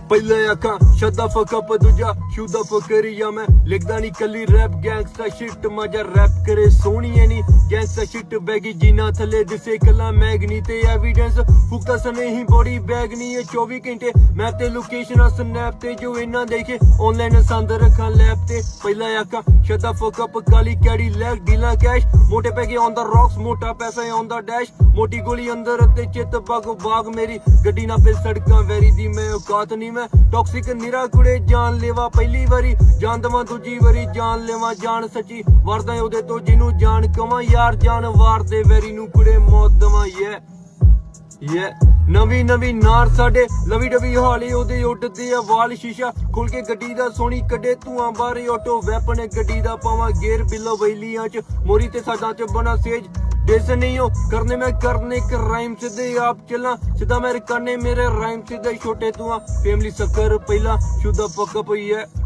ਪਹਿਲੇ ਅੱਖਾਂ ਸ਼ਦਾ ਫਕਪ ਦੂਜਾ ਸ਼ੁਦਾ ਫਕਰੀਆ ਮੈਂ ਲਿਖਦਾ ਨਹੀਂ ਕੱਲੀ ਰੈਪ ਗੈਂਗਸਟਰ ਸ਼ਿਟ ਮਜਾ ਰੈਪ ਕਰੇ ਸੋਹਣੀਏ ਨਹੀਂ ਗੈਂਗਸਟਰ ਸ਼ਿਟ ਬੈਗੀ ਜਿਨਾ ਥੱਲੇ ਦਿਸੇ ਕਲਾ ਮੈਗਨੀ ਤੇ ਐਵੀਡੈਂਸ ਫੁਕਤਾ ਸਨੇ ਹੀ ਬੋਡੀ ਬੈਗ ਨਹੀਂ ਇਹ 24 ਘੰਟੇ ਮੈਂ ਤੇ ਲੋਕੇਸ਼ਨ ਸਨੈਪ ਤੇ ਜੋ ਇਹਨਾਂ ਦੇਖੇ ਆਨਲਾਈਨ ਸੰਦ ਰੱਖਾਂ ਲੈਬ ਤੇ ਪਹਿਲਾ ਅੱਖਾਂ ਸ਼ਦਾ ਫਕਪ ਕਾਲੀ ਕੈੜੀ ਲੈਗ ਡੀਲਾ ਕੈਸ਼ ਮੋਟੇ ਪੈਗੇ ਔਨ ਦਾ ਰੌਕਸ ਮੋਟਾ ਪੈਸਾ ਔਨ ਦਾ ਡੈਸ਼ ਮੋਟੀ ਗੋਲੀ ਅੰਦਰ ਤੇ ਚਿੱਤ ਬਾਗ ਮੇਰੀ ਗੱਡੀ ਨਾ ਪੇ ਸੜਕਾਂ ਵੈਰੀ ਦੀ ਮੈਂ ਔਕਾਤ ਨਹੀਂ ਮੈਂ ਟੌਕਸਿਕ ਨਿਰਾ ਕੁੜੇ ਜਾਨ ਲੈਵਾ ਪਹਿਲੀ ਵਾਰੀ ਜਾਨ ਦਵਾਂ ਦੂਜੀ ਵਾਰੀ ਜਾਨ ਲੈਵਾ ਜਾਨ ਸੱਚੀ ਵਰਦਾ ਉਹਦੇ ਤੋਂ ਜਿਹਨੂੰ ਜਾਨ ਕਵਾਂ ਯਾਰ ਜਾਨ ਵਾਰ ਦੇ ਵੈਰੀ ਨੂੰ ਕੁੜੇ ਮੌਤ ਦਵਾਂ ਨਵੀਂ ਨਾਰ ਸਾਡੇ ਲਵੀ ਡਵੀ ਹਾਲੀ ਉਹਦੇ ਉੱਡਦੇ ਆ ਵਾਲ ਸ਼ੀਸ਼ਾ ਖੁੱਲ ਕੇ ਗੱਡੀ ਦਾ ਸੋਹਣੀ ਕੱਢੇ ਧੂਆਂ ਬਾਰੇ ਆਟੋ ਵੈਪਨ ਗੱਡੀ ਦਾ ਪਾਵਾਂ ਗੇਅਰ ਬਿੱਲੋ ਵੈਲੀਆਂ ਚ ਮੋਰੀ ਤੇ ਸਾਡਾ ਚ ਬਣਾ ਸੇਜ जैसे नहीं हो करने में करने के राइम सीधे आप चला सीधा मेरे करने मेरे राइम सीधे छोटे तू फैमिली सकर पहला शुद्ध पक्का पई है।